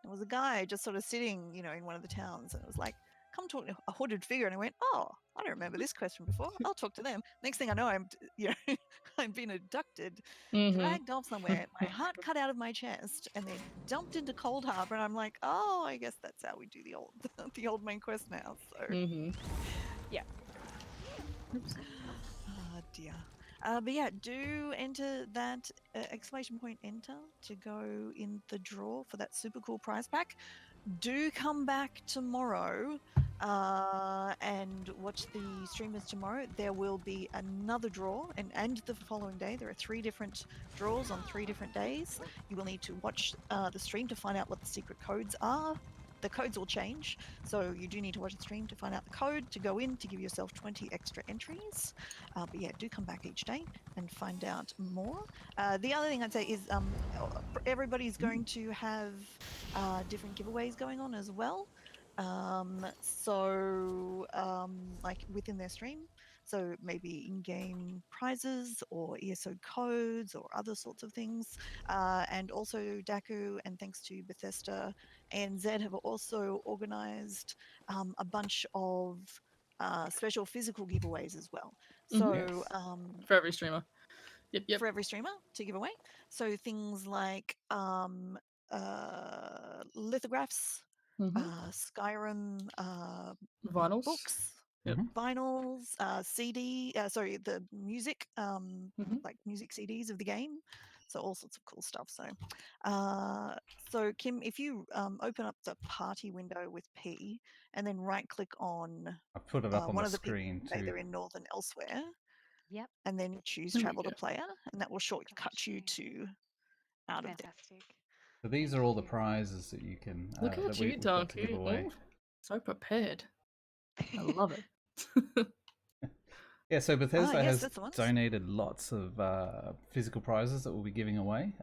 There was a guy just sort of sitting, in one of the towns, and it was like, "Come talk to a hooded figure," and I went, "Oh, I don't remember this quest from before. I'll talk to them." Next thing I know, I've been abducted, Mhm. dragged off somewhere, my heart cut out of my chest, and then dumped into Cold Harbor. And I'm like, "Oh, I guess that's how we do the old the old main quest now." So, Mhm. ah dear. But yeah, do enter that exclamation point enter to go in the draw for that super cool prize pack. Do come back tomorrow and watch the streamers tomorrow. There will be another draw, and the following day. There are 3 different draws on 3 different days. You will need to watch the stream to find out what the secret codes are. The codes will change, so you do need to watch the stream to find out the code to go in to give yourself 20 extra entries. But yeah, do come back each day and find out more. The other thing I'd say is everybody's going to have different giveaways going on as well. Like within their stream, so maybe in-game prizes or ESO codes or other sorts of things. And also Daku, and thanks to Bethesda and Zed, have also organized a bunch of special physical giveaways as well. So For every streamer. Yep. for every streamer to give away. So things like lithographs, Skyrim Vinyls. books, Yep. vinyls, the music, like music CDs of the game. So all sorts of cool stuff. So Kim, if you open up the party window with P and then right click on I put it up on one the of the people, screen say too. they're in Northern Elsewhere, Yep. and then choose There we travel to go. player, and that will shortcut you to out of there. Fantastic. So these Thank are all the you. prizes that you can Look at that you, we've got to give Donkey. away. Oh, so prepared. I love it. Yeah, so Bethesda yes, has that's the ones. donated lots of physical prizes that we'll be giving away.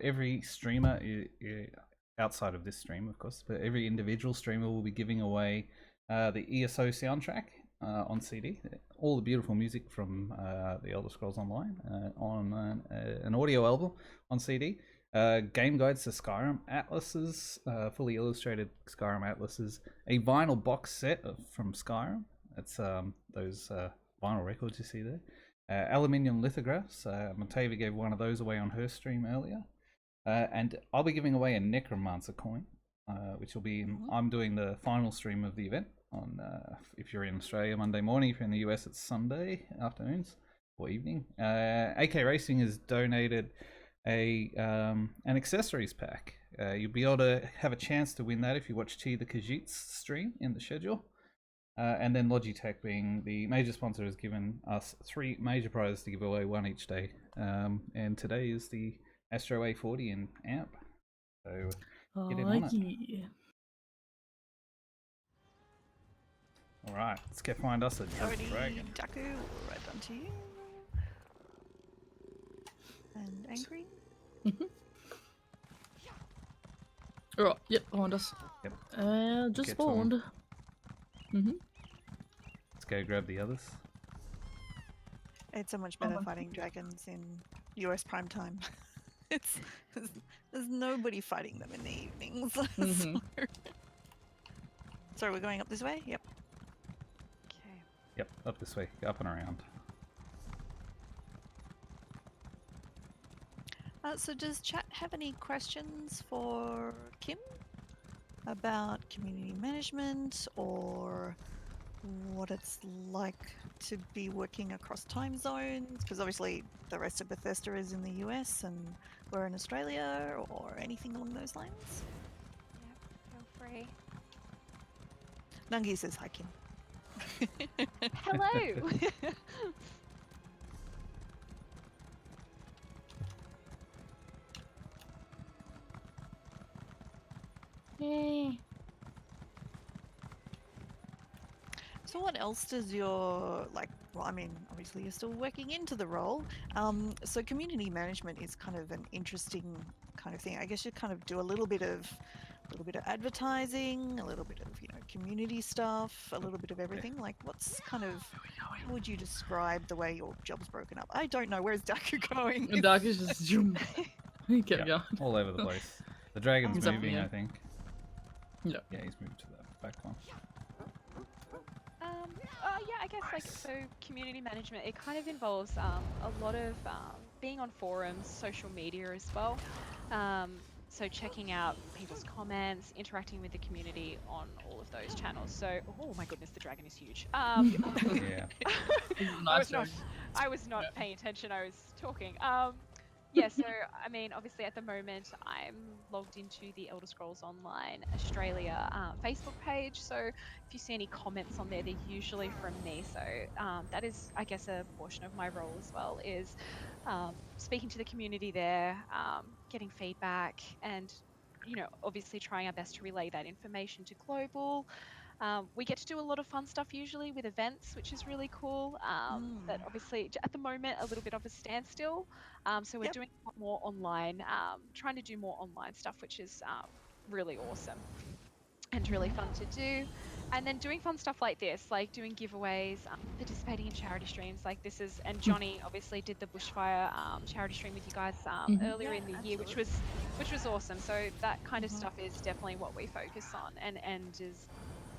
Every streamer, outside of this stream, of course, but every individual streamer will be giving away the ESO soundtrack on CD. All the beautiful music from the Elder Scrolls Online on an audio album on CD. Game guides to Skyrim atlases, fully illustrated Skyrim atlases. A vinyl box set from Skyrim. That's those vinyl records you see there. Aluminium lithographs. Montava gave one of those away on her stream earlier. And I'll be giving away a Necromancer coin, which will be I'm doing the final stream of the event on if you're in Australia, Monday morning. If you're in the US, it's Sunday afternoons or evening. AK Racing has donated an accessories pack. You'll be able to have a chance to win that if you watch T the Khajiit's stream in the schedule. And then Logitech, being the major sponsor, has given us 3 major prizes to give away, 1 each day. And today is the Astro A40 in AMP. So get in on it. Yeah. All right, let's go find us a Already, dragon. Daku, right on to you. And Angry. Oh, yep, behind us. Yep. Just Get to 'em. spawned. Let's go grab the others. It's so much better fighting dragons in US prime time. There's nobody fighting them in the evenings. So we're going up this way? Yep. Okay. Yep, up this way, up and around. So does chat have any questions for Kim about community management or what it's like to be working across time zones? Because obviously the rest of Bethesda is in the US and we're in Australia, or anything along those lines? Yep. Feel free. Nungi says hi, Kim. Hello. Yay. So what else does your, well, I mean, obviously you're still working into the role. So community management is kind of an interesting kind of thing. I guess you kind of do a little bit of advertising, a little bit of, community stuff, a little bit of everything. Like what's kind of, how would you describe the way your job's broken up? I don't know. Where's Daku going? And Dark is just zoom. He kept going. All over the place. The dragon's He's up moving, here. I think. Yep. Yeah, he's moved to the back one. Yeah, I guess so community management, it kind of involves a lot of being on forums, social media as well. So checking out people's comments, interacting with the community on all of those channels. So, oh my goodness, the dragon is huge. Yeah. I was not paying attention, I was talking. Yeah, so I mean, obviously at the moment I'm logged into the Elder Scrolls Online Australia Facebook page. So if you see any comments on there, they're usually from me. So that is, I guess, a portion of my role as well, is speaking to the community there, getting feedback, and obviously trying our best to relay that information to global. We get to do a lot of fun stuff usually with events, which is really cool. But obviously at the moment a little bit of a standstill. So we're doing a lot more online, trying to do more online stuff, which is really awesome. and really fun to do. And then doing fun stuff like this, like doing giveaways, participating in charity streams like this is, and Johnny obviously did the bushfire charity stream with you guys earlier in the year, which was awesome. So that kind of stuff is definitely what we focus on, and is,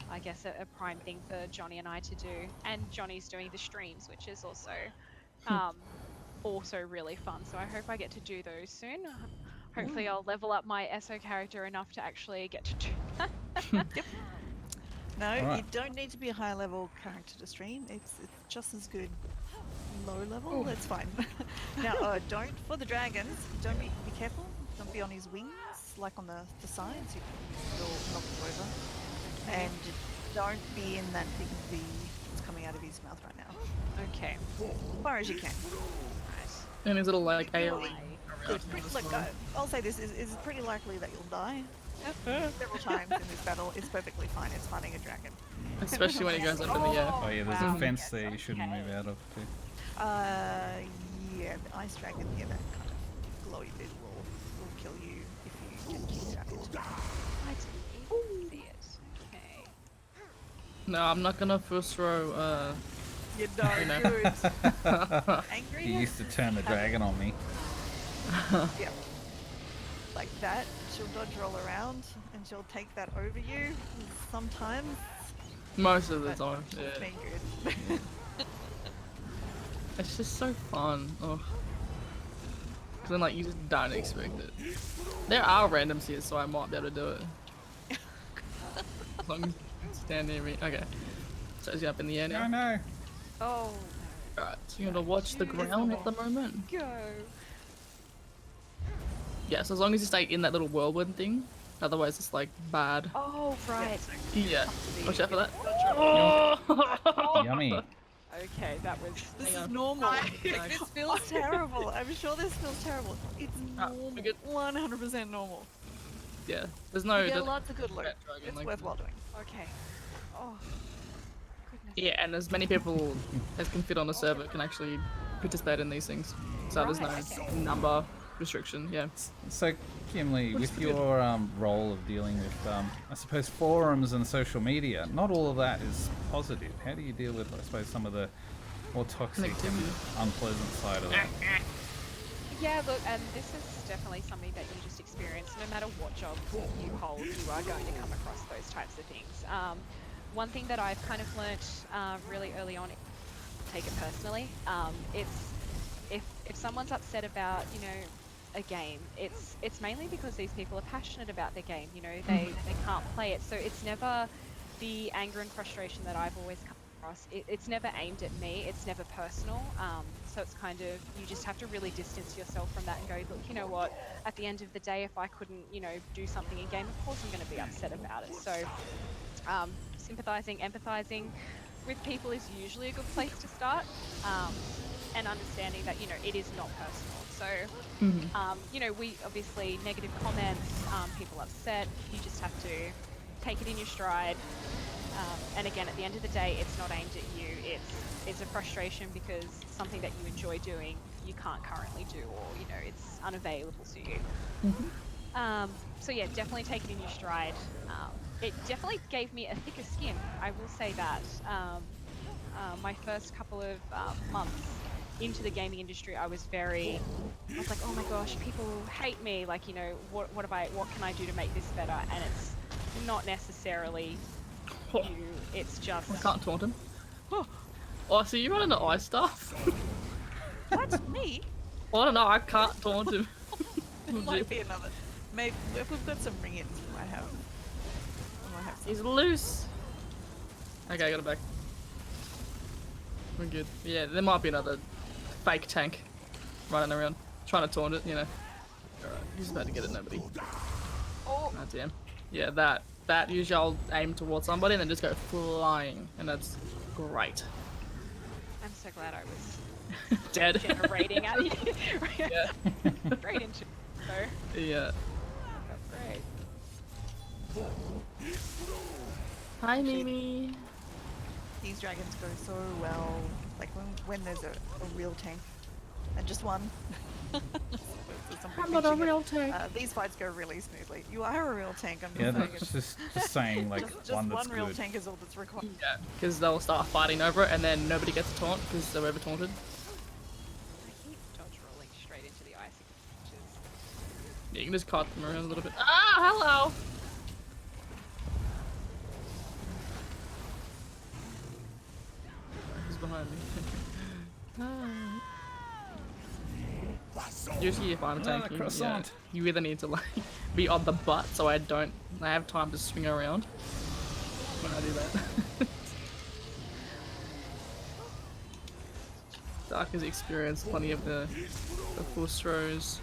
I guess, a prime thing for Johnny and I to do. And Johnny's doing the streams, which is also really fun. So I hope I get to do those soon. Hopefully I'll level up my ESO character enough to actually get to do that. No, Alright. you don't need to be a high level character to stream. It's just as good low level. That's fine. Now, don't, for the dragons, don't be careful. Don't be on his wings, like on the sides. You'll knock him over. And don't be in that big V that's coming out of his mouth right now. Okay. As far as you can. And his little like AoE. Good. Look, I'll say this is pretty likely that you'll die several times in this battle. It's perfectly fine. It's fighting a dragon. Especially when he goes under the Oh yeah, there's Wow. a fence there you shouldn't move out of too. Yeah, the ice dragon, yeah, that kind of glowy bit will kill you if you get kicked out into it. I didn't even see it. Okay. No, I'm not gonna first throw. You know, You know. good. Angry? He used to turn the dragon on me. Yeah. Like that, she'll dodge roll around and she'll take that over you sometimes. Most of the But time, she's yeah. been good. It's just so fun. Oh. Cause then like you just don't expect it. There are randoms here, so I might be able to do it. As long as you stand near me. Okay. So is he up in the air No, now? no. Oh, Alright, so you're gonna watch the ground at the moment. go. Yeah, so as long as you stay in that little whirlwind thing, otherwise it's like bad. Oh, right. Yeah. Watch out for that. Yummy. Okay, that was. This Hang is on. normal. Nice. This feels terrible. I'm sure this feels terrible. It's Ah, normal. we're good. 100% normal. Yeah. There's no. You get there's- lots of good loot. Rat dragon It's like worthwhile doing. Okay. Oh, goodness. Yeah, and as many people as can fit on the server can actually participate in these things. So there's no Right, okay. number restriction. Yeah. So, KimLee, Looks with pretty good. your role of dealing with, I suppose, forums and social media, not all of that is positive. How do you deal with, I suppose, some of the more toxic and Negativity. unpleasant side of that? Yeah, look, and this is definitely something that you just experience. No matter what job you hold, you are going to come across those types of things. One thing that I've kind of learnt really early on, take it personally. It's if someone's upset about, you know, a game, it's mainly because these people are passionate about their game. You know, they can't play it, so it's never the anger and frustration that I've always come across. It's never aimed at me. It's never personal. So it's kind of, you just have to really distance yourself from that and go, look, you know what? At the end of the day, if I couldn't, you know, do something in game, of course I'm going to be upset about it. So sympathizing, empathizing with people is usually a good place to start, and understanding that, you know, it is not personal. So, you know, we obviously negative comments, people upset, you just have to take it in your stride. And again, at the end of the day, it's not aimed at you. It's a frustration because something that you enjoy doing, you can't currently do, or, you know, it's unavailable to you. So yeah, definitely take it in your stride. It definitely gave me a thicker skin, I will say that. My first couple of months into the gaming industry, I was like, oh my gosh, people hate me. Like, you know, what can I do to make this better? And it's not necessarily you, it's just. I can't taunt him. Oh, so you running the ice stuff? What? Me? I don't know, I can't taunt him. Might be another. Maybe if we've got some ring-ins, we might have. Some. He's loose. Okay, I got it back. We're good. Yeah, there might be another fake tank running around, trying to taunt it, you know. Alright, he's about to get it, nobody. Oh, Oh, damn. Yeah, that usually I'll aim towards somebody and then just go flying, and that's great. I'm so glad I was Dead. generating at you. Yeah. Straight into it. So, Yeah. that's great. Hi, Mimi. These dragons go so well. Like when there's a real tank and just one. There's some I'm not a bitching. real tank. These fights go really smoothly. You are a real tank. I'm just Yeah, saying. that's just saying like Just one that's one real good. tank is all that's required. Yeah, because they'll start fighting over it, and then nobody gets a taunt because they're over taunted. I keep dodge rolling straight into the icy patches. Yeah, you can just cut them around a little bit. Ah, hello! Who's behind me? Usually if I'm tanking, yeah, croissant. you either need to like be on the butt so I have time to swing around when I do that. Dark has experienced plenty of the throws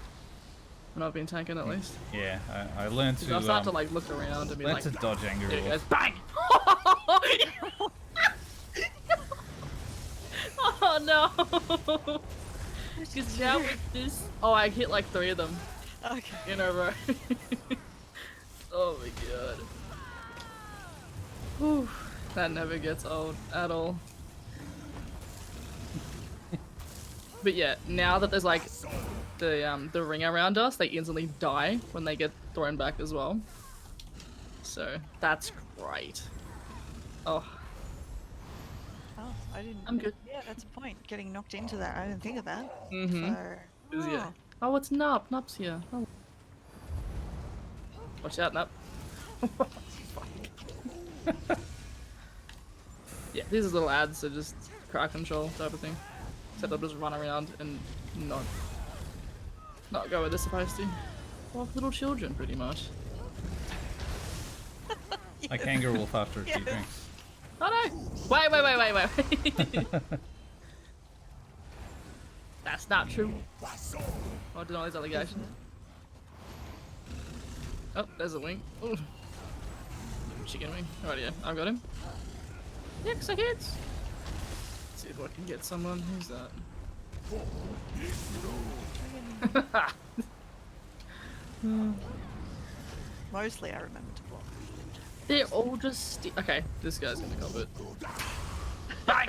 when I've been tanking at least. Yeah, I learned to I'll start to like look around and be learned like, to dodge anger there it wolf. goes, bang! Oh no! Because now with this, oh, I hit like 3 of them Okay. in a row. Oh my god. Whew. That never gets old at all. But yeah, now that there's like the ring around us, they instantly die when they get thrown back as well. So that's great. Oh, Oh, I didn't. I'm good. Yeah, that's a point. Getting knocked into that. I didn't think of that. Mm-hmm. So, Yeah. Oh, it's Nup. Nup's here. Oh. Watch out, Nup. Yeah, these are little ads, so just crowd control type of thing. Except they'll just run around and not go where they're supposed to. Like little children, pretty much. Like anger wolf after a few Yes. drinks. Oh no! Wait. That's not true. I deny these allegations. Oh, there's a wing. Ooh. Chicken wing. Alright, yeah, I've got him. Yeah, 'cause I hit. Let's see if I can get someone. Who's that? mostly I remember to block. They're all just okay, this guy's gonna cover it. Bang!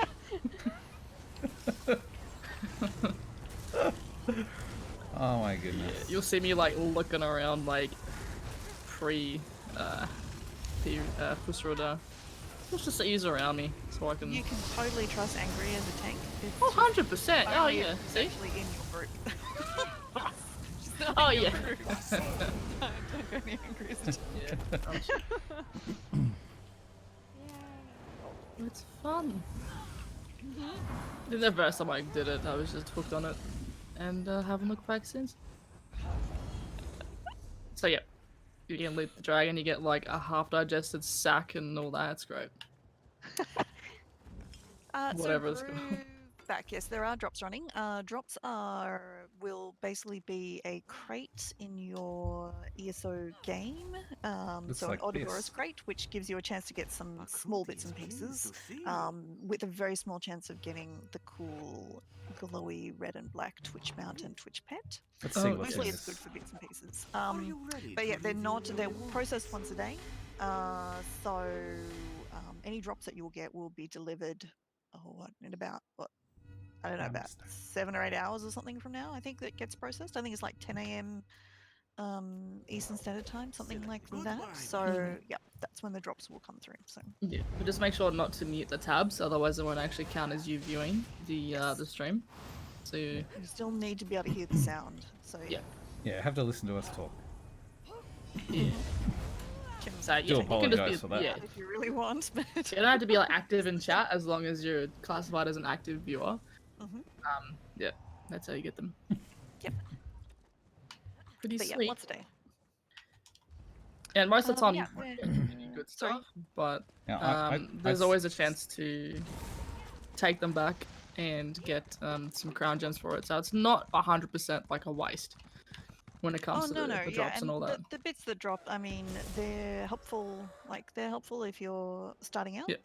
Oh my goodness. Yeah, you'll see me like looking around like pre Fusroda. Just to see who's around me so I can. You can totally trust Angry as a tank. It's Oh, 100%! Oh only yeah, if it's see? actually in your group. Oh yeah. Don't go near Angry as a tank. Yeah. It's fun. The first time I did it, I was just hooked on it, and haven't looked back since. So yeah, you can lead the dragon. You get like a half-digested sack and all that. It's great. Whatever it's so called. through back, yes, there are drops running. Drops will basically be a crate in your ESO game. Looks So like an Odorous this. crate, which gives you a chance to get some small bits and pieces, with a very small chance of getting the cool glowy red and black Twitch mount and Twitch pet. Let's see Oh, what's in Mostly it's good this. for bits and pieces. But yeah, they're processed once a day. So any drops that you'll get will be delivered, in about, I don't know, about 7 or 8 hours or something from now. I think that gets processed. I think it's like 10 a.m. Eastern Standard Time, something like that. So yeah, that's when the drops will come through. So Yeah, but just make sure not to mute the tabs, otherwise it won't actually count as you viewing the stream. So you still need to be able to hear the sound. So Yeah. Yeah, have to listen to us talk. yeah. So yeah, Do you can apologise just for be, that. yeah. if you really want, but You don't have to be like active in chat as long as you're classified as an active viewer. Mhm. Yeah, that's how you get them. Yep. Pretty But yeah, sweet. once a day. And most of the time, Yeah, you won't get any good sorry. stuff, but Now, there's always a chance to take them back and get some crown gems for it. So it's not 100% like a waste when it comes to the drops and all that. The bits that drop, I mean, they're helpful. Like they're helpful if you're starting out. Yep.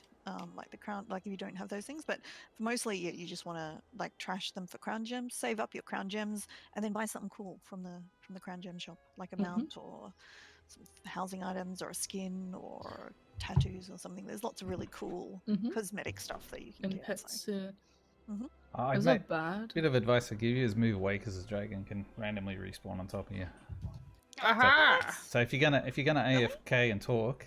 Like the crown, like if you don't have those things, but mostly you just want to like trash them for crown gems, save up your crown gems, and then buy something cool from the crown gem shop, like a mount or some housing items or a skin or tattoos or something. There's lots of really cool cosmetic stuff that you can And get. pets. So. I'd Is make, that bad? bit of advice I give you is move away because the dragon can randomly respawn on top of you. Aha! So if you're gonna AFK and talk,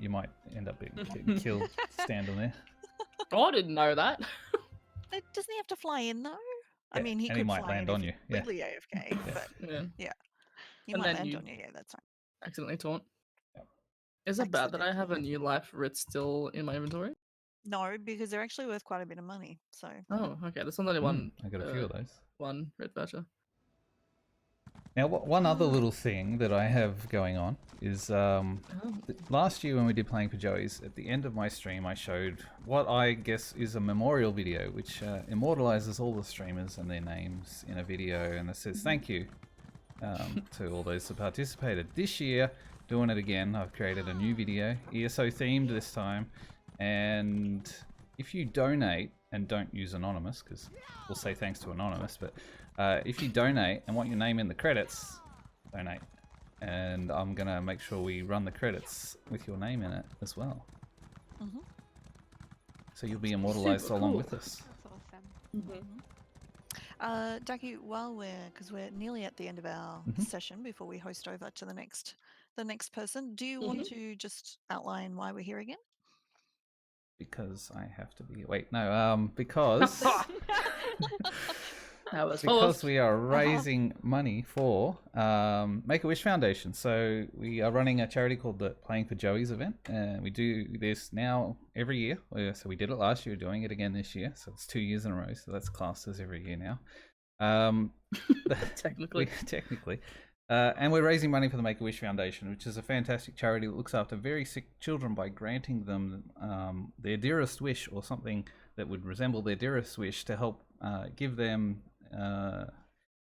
you might end up getting killed standing there. Oh, I didn't know that. Doesn't he have to fly in though? I Yeah, mean, he and could he might fly land in on if you. he's Yeah. legally AFK, but Yeah. he And might then land you- on you. Yeah, that's fine. Accidentally taunt. Yep. Is it bad that I have a Accidentally. new life writ still in my inventory? No, because they're actually worth quite a bit of money. So Oh, okay. There's only one. I got a few of those. One red voucher. Now, one other little thing that I have going on is last year when we did Playing for Joey's, at the end of my stream I showed what I guess is a memorial video which immortalizes all the streamers and their names in a video, and it says thank you to all those that participated. This year, doing it again, I've created a new video, ESO themed this time, and if you donate and don't use Anonymous, because we'll say thanks to Anonymous, but if you donate and want your name in the credits, donate. And I'm going to make sure we run the credits with your name in it as well. So you'll be immortalized Super along cool. with us. That's awesome. Dacu, while because we're nearly at the end of our session before we host over to the next person, do you want to just outline why we're here again? Because I have to be... Wait, no, because... That was because forced. we are raising money for Make-A-Wish Foundation. So we are running a charity called the Playing for Joey's event. We do this now every year. So we did it last year, we're doing it again this year. So it's 2 years in a row. So that's classed as every year now. Technically. Technically. And we're raising money for the Make-A-Wish Foundation, which is a fantastic charity that looks after very sick children by granting them their dearest wish, or something that would resemble their dearest wish, to help give them, I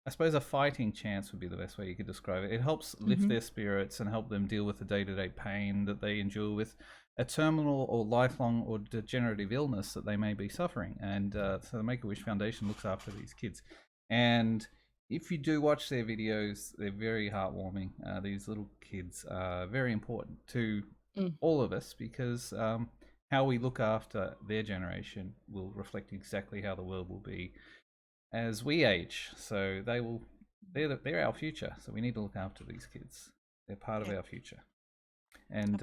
suppose, a fighting chance would be the best way you could describe it. It helps lift their spirits and help them deal with the day-to-day pain that they endure with a terminal or lifelong or degenerative illness that they may be suffering. And so the Make-A-Wish Foundation looks after these kids. And if you do watch their videos, they're very heartwarming. These little kids are very important to all of us, because how we look after their generation will reflect exactly how the world will be as we age. So they're our future. So we need to look after these kids. They're part of our future. And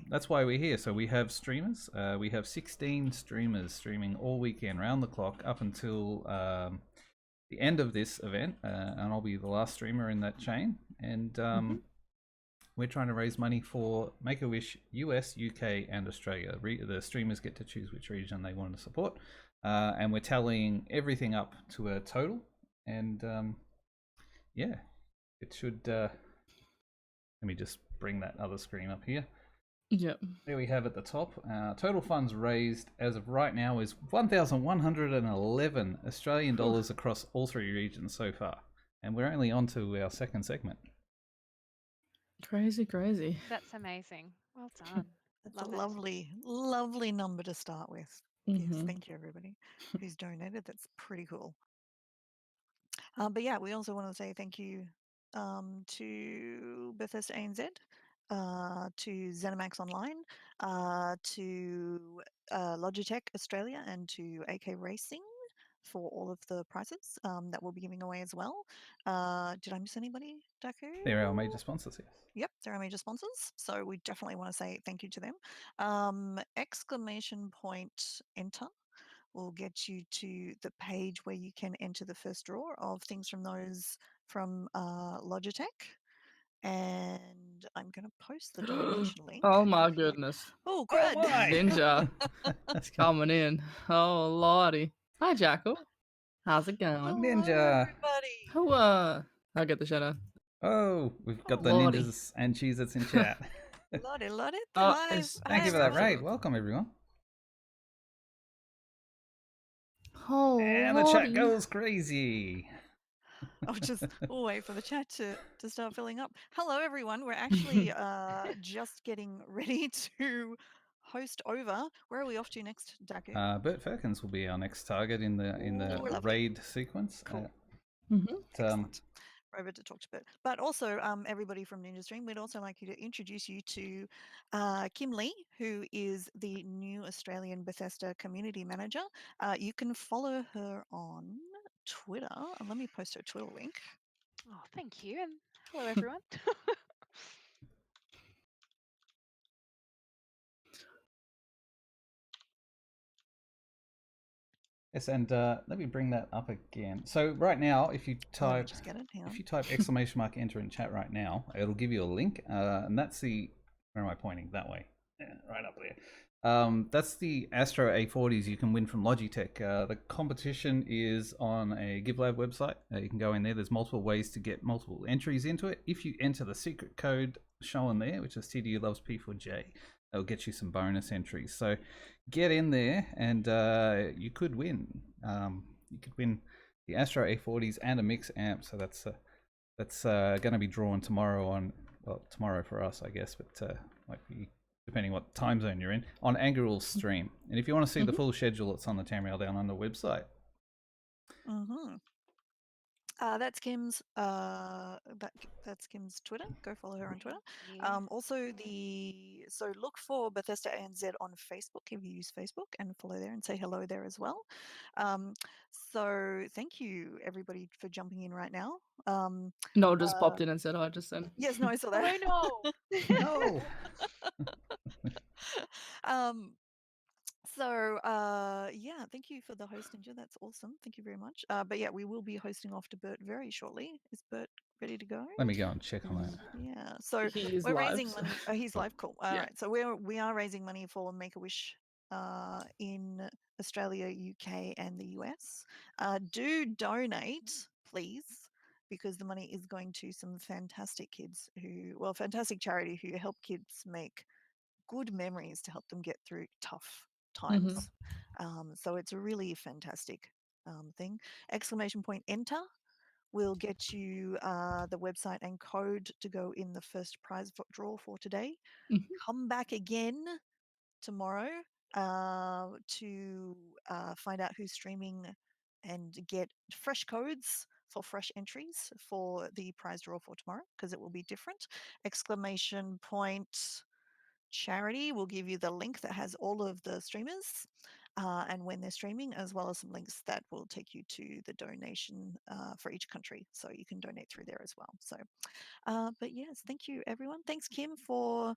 that's why we're here. So we have streamers. We have 16 streamers streaming all weekend, round the clock, up until the end of this event, and I'll be the last streamer in that chain. And we're trying to raise money for Make-A-Wish US, UK, and Australia. The streamers get to choose which region they want to support, and we're tallying everything up to a total. And yeah, it should. Let me just bring that other screen up here. Yep. There we have at the top. Total funds raised as of right now is 1,111 Australian dollars across all 3 regions so far. And we're only on to our second segment. Crazy, crazy. That's amazing. Well done. That's Love a it. lovely, lovely number to start with. Yes, thank you everybody who's donated. That's pretty cool. But yeah, we also want to say thank you to Bethesda ANZ, to ZeniMax Online, to Logitech Australia, and to AK Racing for all of the prizes that we'll be giving away as well. Did I miss anybody, Dacu? They're our major sponsors, yes. Yep, they're our major sponsors. So we definitely want to say thank you to them. Exclamation point enter will get you to the page where you can enter the first draw of things from those from Logitech. And I'm going to post the donation link. Oh my goodness. Oh, crud. Ninja. That's coming in. Oh, lordy. Hi, Jackal. How's it going? Ninja. Everybody. Oh, I'll get the shadow. Oh, we've got the Lordy. ninjas and Cheez-Its in chat. Lottie. Thank you for that raid. Welcome, everyone. Oh, And the chat goes crazy. I'll just wait for the chat to start filling up. Hello, everyone. We're actually just getting ready to host over. Where are we off to next, Dacu? Bert Firkins will be our next target in the Ooh, lovely. raid sequence. Cool. But, Excellent. over to talk to Bert. But also, everybody from Ninja Stream, we'd also like you to introduce you to KimLee, who is the new Australian Bethesda Community Manager. You can follow her on Twitter. And let me post her Twitter link. Oh, thank you, and hello everyone. Yes, and let me bring that up again. So right now, if you Let me type just get it. Hang on. if you type ! enter in chat right now, it'll give you a link, and that's the where am I pointing? That way, yeah, right up there. That's the Astro A40s you can win from Logitech. The competition is on a GiveLab website. You can go in there. There's multiple ways to get multiple entries into it. If you enter the secret code shown there, which is TDU loves P4J, it'll get you some bonus entries. So get in there, and you could win. You could win the Astro A40s and a mix amp. So that's going to be drawn tomorrow on, well, tomorrow for us, I guess, but might be depending what time zone you're in, on Angerul's stream. And if you want to see the full schedule, it's on the Tamriel Downunder website. That's Kim's. That's Kim's Twitter. Go follow her on Twitter. Also, so look for Bethesda ANZ on Facebook if you use Facebook, and follow there and say hello there as well. So thank you everybody for jumping in right now. No, just popped in and said hi just then. Yes, no, I saw that. Oh no! No. So yeah, thank you for the host, Ninja. That's awesome. Thank you very much. But yeah, we will be hosting off to Bert very shortly. Is Bert ready to go? Let me go and check on that. Yeah. So He is we're live, raising so- money. Oh, he's live. Cool. All Yeah. right. So we are raising money for Make-A-Wish in Australia, UK, and the US. Do donate, please, because the money is going to some fantastic kids fantastic charity who help kids make good memories to help them get through tough times. So it's a really fantastic thing. ! Enter will get you the website and code to go in the first prize draw for today. Come back again tomorrow to find out who's streaming and get fresh codes for fresh entries for the prize draw for tomorrow, because it will be different. ! Charity will give you the link that has all of the streamers and when they're streaming, as well as some links that will take you to the donation for each country. So you can donate through there as well. So, but yes, thank you, everyone. Thanks, Kim, for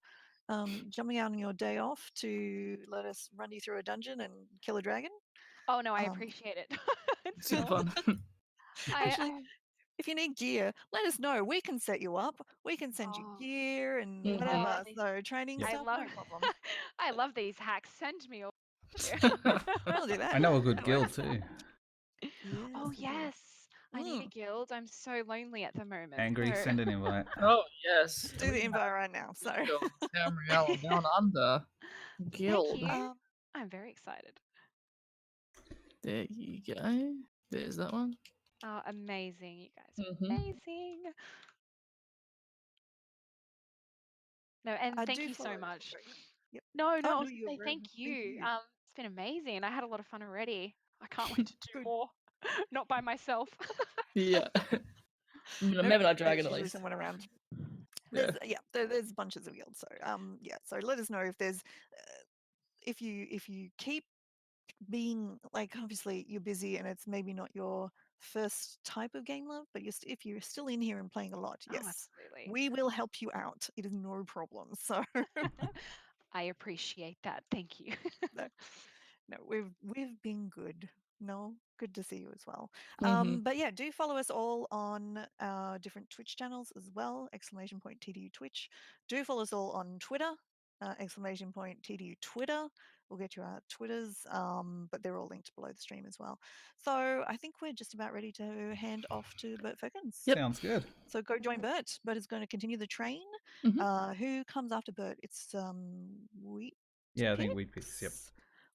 jumping out on your day off to let us run you through a dungeon and kill a dragon. Oh no, I appreciate it. It's super fun. Actually, if you need gear, let us know. We can set you up. We can send you gear and whatever. So training stuff, no problem. I love these hacks. Send me all. We'll do that. I know a good guild too. Oh yes, I need a guild. I'm so lonely at the moment. Angry, so- send an invite. Oh yes. Do the invite right now. So Tamriel Downunder Guild. Thank you. I'm very excited. There you go. There's that one. Oh, amazing, you guys. Amazing. No, and thank you so much. Yep. No, I no, was you're gonna say very thank welcome. you. Thank you. It's been amazing, and I had a lot of fun already. I can't wait to do Good. more. Not by myself. Yeah. Nope, Maybe not there's dragon at usually least. someone around. Yeah. There's bunches of guilds. So yeah. So let us know if there's if you keep being like, obviously you're busy and it's maybe not your first type of game love, but if you're still in here and playing a lot, yes, absolutely. we will help you out. It is no problem. So I appreciate that. Thank you. no, we've been good. No, good to see you as well. Mhm. But yeah, do follow us all on our different Twitch channels as well. !TDU Twitch. Do follow us all on Twitter. !TDU Twitter. We'll get you our Twitters, but they're all linked below the stream as well. So I think we're just about ready to hand off to Bert Ferkins. Yep. Sounds good. So go join Bert. Bert is going to continue the train. Who comes after Bert? It's Wheat. Yeah, I think Wheat Picks. Yep.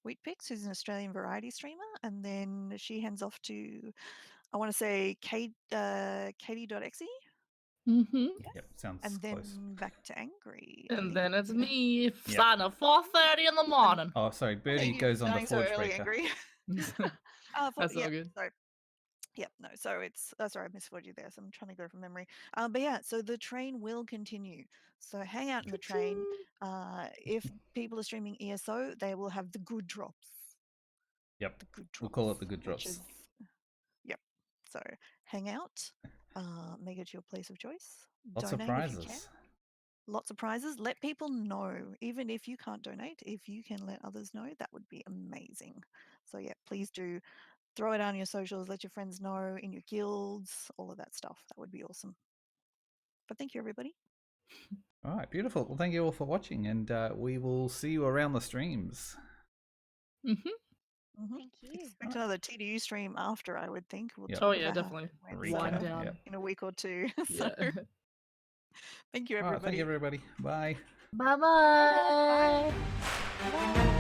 Wheat Picks, who's an Australian variety streamer, and then she hands off to, I want to say, Katie.exe. Yep, sounds And then close. back to Angry. I And think. then it's me starting at 4:30 in the morning. Oh, sorry, Birdie Thank you goes for on the dying so Forge early, Breaker. Angry. That's all good. So Yep, no. So it's sorry, I misquoted you there. So I'm trying to go from memory. But yeah, so the train will continue. So hang out in the train. If people are streaming ESO, they will have the good drops. Yep. The good drops. We'll call it the good which drops. is- Yep. So hang out. Make it your place of choice. Lots of Donate if you can. prizes. Lots of prizes. Let people know, even if you can't donate, if you can let others know, that would be amazing. So yeah, please do throw it on your socials, let your friends know, in your guilds, all of that stuff. That would be awesome. But thank you, everybody. All right, beautiful. Well, thank you all for watching, and we will see you around the streams. Thank you. Expect another TDU stream after, I would think. We'll Yep. talk Oh yeah, about how definitely. it went Recap, Wind down. yep. in a week or two. So Yeah. thank you, All right, thank everybody. you, everybody. Bye. Bye-bye. Bye.